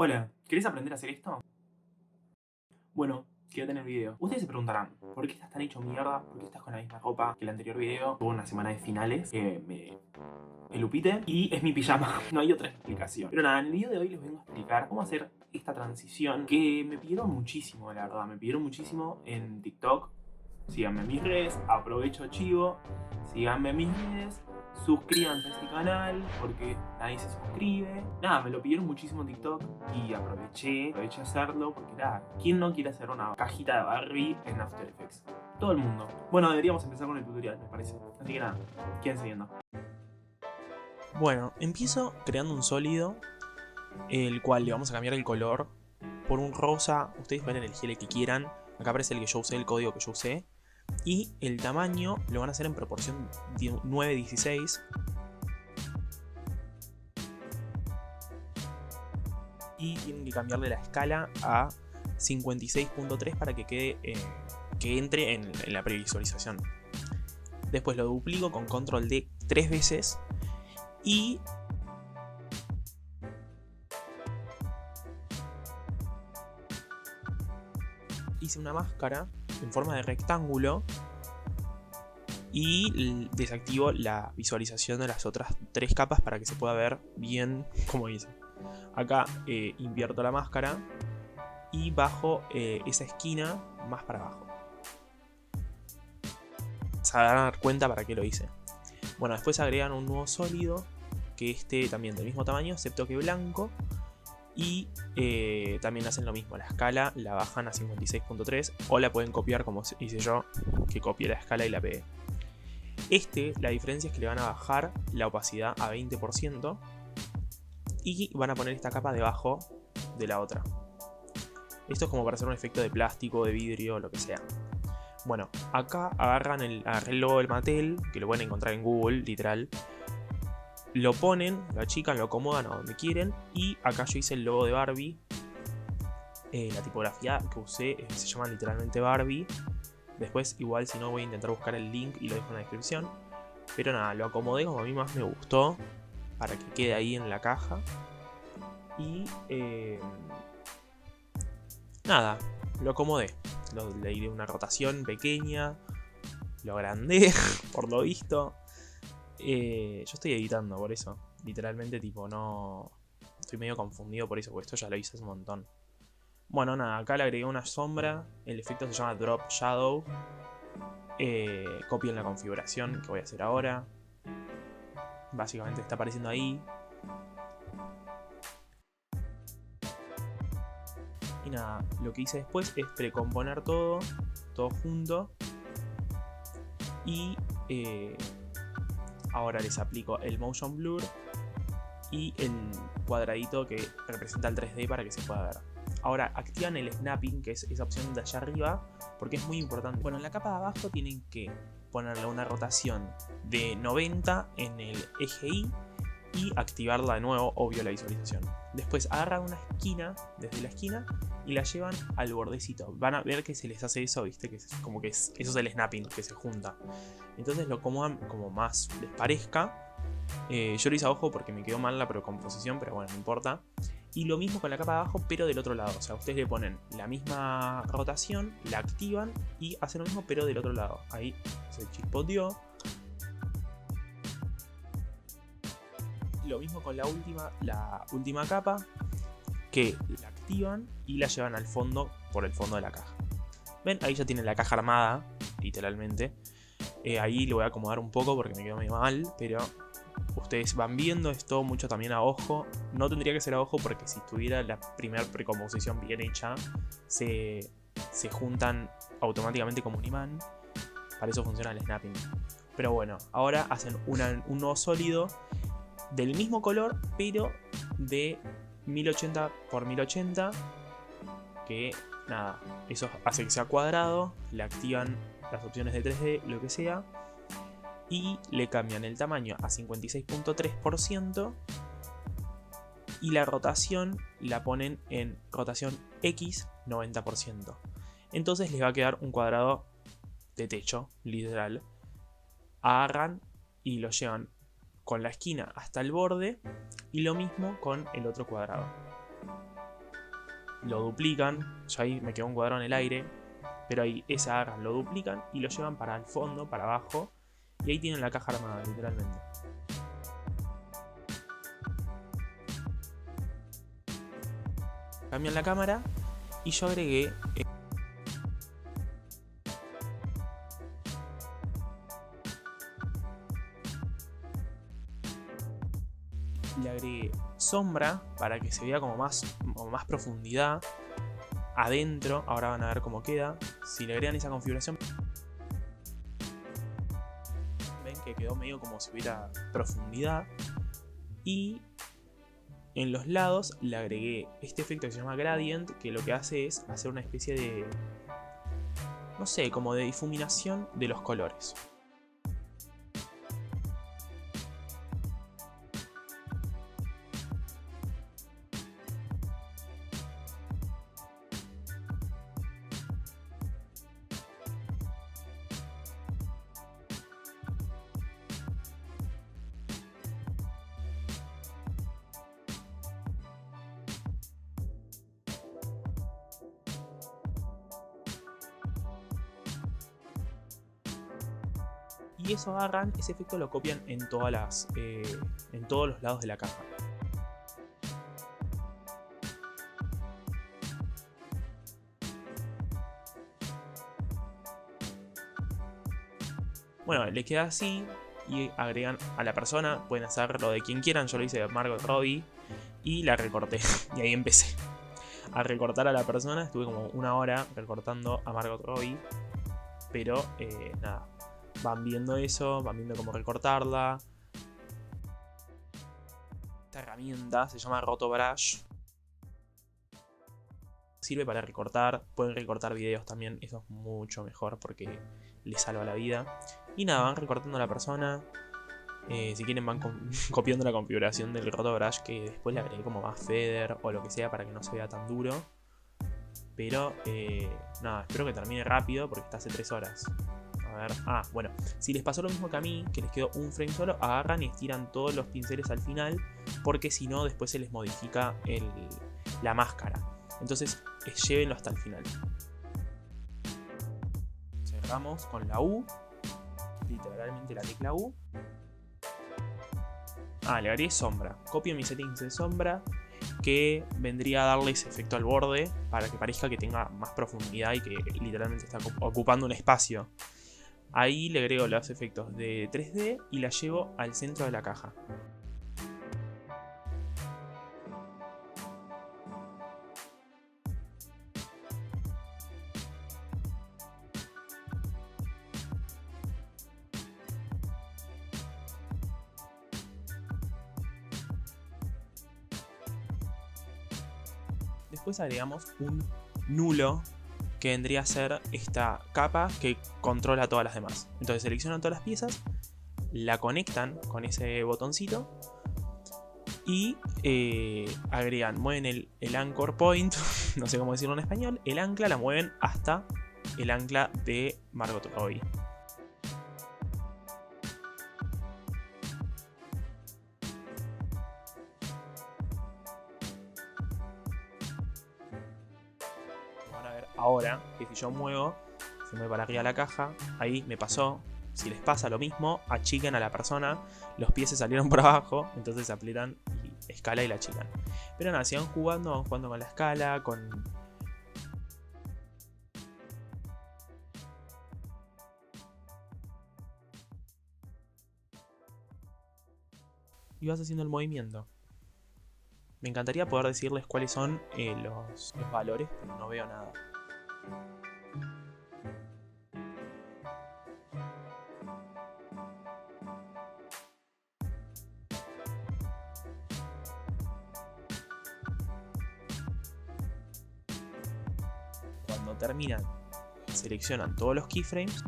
Hola, ¿querés aprender a hacer esto? Bueno, quédate en el video. Ustedes se preguntarán, ¿por qué estás tan hecho mierda? ¿Por qué estás con la misma ropa que el anterior video? Tuvo una semana de finales, me lupite y es mi pijama. No hay otra explicación. Pero nada, en el video de hoy les vengo a explicar cómo hacer esta transición que me pidieron muchísimo, la verdad. Me pidieron muchísimo en TikTok. Síganme en mis redes, aprovecho chivo. Síganme en mis redes. Suscríbanse a este canal porque nadie se suscribe. Nada, me lo pidieron muchísimo en TikTok y aproveché a hacerlo porque nada, ¿quién no quiere hacer una cajita de Barbie en After Effects? Todo el mundo. Bueno, deberíamos empezar con el tutorial, me parece. Así que nada, quédense viendo. Bueno, empiezo creando un sólido, el cual le vamos a cambiar el color por un rosa. Ustedes pueden elegir el que quieran. Acá aparece el que yo usé, el código que yo usé. Y el tamaño lo van a hacer en proporción 9:16. Y tienen que cambiarle la escala a 56.3 para que quede que entre en la previsualización. Después lo duplico con control D 3 veces. Y hice una máscara en forma de rectángulo y desactivo la visualización de las otras 3 capas para que se pueda ver bien como hice. Acá invierto la máscara y bajo esa esquina más para abajo. Se van a dar cuenta para qué lo hice. Bueno, después agregan un nuevo sólido que esté también del mismo tamaño, excepto que blanco. Y también hacen lo mismo, la escala la bajan a 56.3 o la pueden copiar como hice yo, que copié la escala y la pegué. La diferencia es que le van a bajar la opacidad a 20% y van a poner esta capa debajo de la otra. Esto es como para hacer un efecto de plástico, de vidrio, lo que sea. Bueno, acá agarran el logo del Mattel, que lo pueden encontrar en Google, literal. Lo ponen, lo achican, lo acomodan a donde quieren. Y acá yo hice el logo de Barbie. La tipografía que usé se llama literalmente Barbie. Después igual si no voy a intentar buscar el link y lo dejo en la descripción. Pero nada, lo acomodé como a mí más me gustó, para que quede ahí en la caja. Y nada, lo acomodé. Le di una rotación pequeña. Lo agrandé, por lo visto. Yo estoy editando por eso. Literalmente tipo no... Estoy medio confundido por eso, porque esto ya lo hice hace un montón. Bueno, nada, acá le agregué una sombra. El efecto se llama Drop Shadow. Copien la configuración que voy a hacer ahora. Básicamente está apareciendo ahí. Y nada, lo que hice después es precomponer todo junto. Y ahora les aplico el Motion Blur y el cuadradito que representa el 3D para que se pueda ver. Ahora activan el Snapping, que es esa opción de allá arriba, porque es muy importante. Bueno, en la capa de abajo tienen que ponerle una rotación de 90 en el eje Y y activarla de nuevo, obvio, la visualización. Después agarran una esquina, desde la esquina, y la llevan al bordecito. Van a ver que se les hace eso, ¿viste? Que es como que eso es el snapping, que se junta. Entonces lo acomodan como más les parezca. Yo lo hice a ojo porque me quedó mal la precomposición, pero bueno, no importa. Y lo mismo con la capa de abajo, pero del otro lado. O sea, ustedes le ponen la misma rotación, la activan y hacen lo mismo, pero del otro lado. Ahí se chispoteó. Lo mismo con la última capa, que la activan y la llevan al fondo, por el fondo de la caja. ¿Ven? Ahí ya tienen la caja armada, literalmente. Ahí lo voy a acomodar un poco porque me quedó medio mal, pero ustedes van viendo, es todo mucho también a ojo. No tendría que ser a ojo porque si tuviera la primera precomposición bien hecha, se juntan automáticamente como un imán. Para eso funciona el snapping. Pero bueno, ahora hacen un nuevo sólido del mismo color, pero de 1080 x 1080, que nada, eso hace que sea cuadrado. Le activan las opciones de 3D, lo que sea, y le cambian el tamaño a 56.3% y la rotación la ponen en rotación X 90%. Entonces les va a quedar un cuadrado de techo, literal. Agarran y lo llevan con la esquina hasta el borde y lo mismo con el otro cuadrado. lo duplican, ya ahí me quedó un cuadrado en el aire, pero ahí ese agarran, lo duplican y lo llevan para el fondo, para abajo, y ahí tienen la caja armada, literalmente. Cambian la cámara y yo agregué le agregué sombra para que se vea como más profundidad adentro. Ahora van a ver cómo queda. Si le agregan esa configuración, ven que quedó medio como si hubiera profundidad. Y en los lados le agregué este efecto que se llama gradient, que lo que hace es hacer una especie de, no sé, como de difuminación de los colores. Y eso agarran, ese efecto lo copian en todos los lados de la caja. Bueno, le queda así y agregan a la persona, pueden hacer lo de quien quieran, yo lo hice de Margot Robbie y la recorté. Y ahí empecé a recortar a la persona, estuve como 1 hora recortando a Margot Robbie, pero nada. Van viendo eso, van viendo cómo recortarla. Esta herramienta se llama Rotobrush. Sirve para recortar, pueden recortar videos también, eso es mucho mejor porque les salva la vida. Y nada, van recortando a la persona. Si quieren van copiando la configuración del Rotobrush, que después le agregué como más feather o lo que sea para que no se vea tan duro. Pero nada, espero que termine rápido porque está hace 3 horas. A ver, bueno, si les pasó lo mismo que a mí, que les quedó un frame solo, agarran y estiran todos los pinceles al final, porque si no después se les modifica la máscara. Entonces llévenlo hasta el final. Cerramos con la U, literalmente la tecla U. Le agregué sombra, copio mis settings de sombra, que vendría a darle ese efecto al borde para que parezca que tenga más profundidad y que literalmente está ocupando un espacio. Ahí le agrego los efectos de 3D y la llevo al centro de la caja. Después agregamos un nulo, que vendría a ser esta capa que controla todas las demás. Entonces seleccionan todas las piezas, la conectan con ese botoncito y agregan, mueven el anchor point, no sé cómo decirlo en español, el ancla la mueven hasta el ancla de Margot Robbie. Ahora, que si yo muevo, se mueve para arriba la caja, ahí me pasó. Si les pasa lo mismo, achican a la persona, los pies se salieron por abajo, entonces se aprietan y escala y la achican. Pero nada, si van jugando con la escala, y vas haciendo el movimiento. Me encantaría poder decirles cuáles son los valores, pero no veo nada. Cuando terminan, seleccionan todos los keyframes .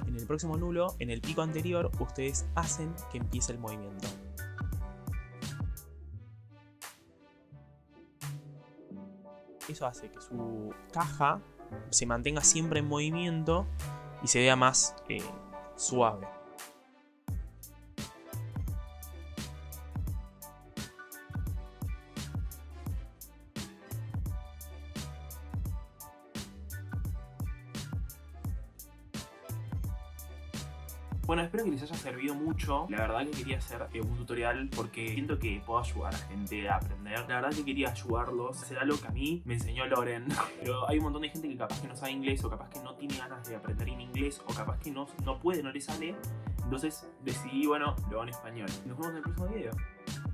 En el próximo nulo, en el pico anterior, ustedes hacen que empiece el movimiento. Eso hace que su caja se mantenga siempre en movimiento y se vea más suave. Bueno, espero que les haya servido mucho. La verdad que quería hacer un tutorial porque siento que puedo ayudar a gente a aprender. La verdad que quería ayudarlos a hacer algo que a mí me enseñó Loren. Pero hay un montón de gente que capaz que no sabe inglés, o capaz que no tiene ganas de aprender en inglés, o capaz que no puede, no le sale. Entonces decidí, bueno, lo hago en español. Nos vemos en el próximo video.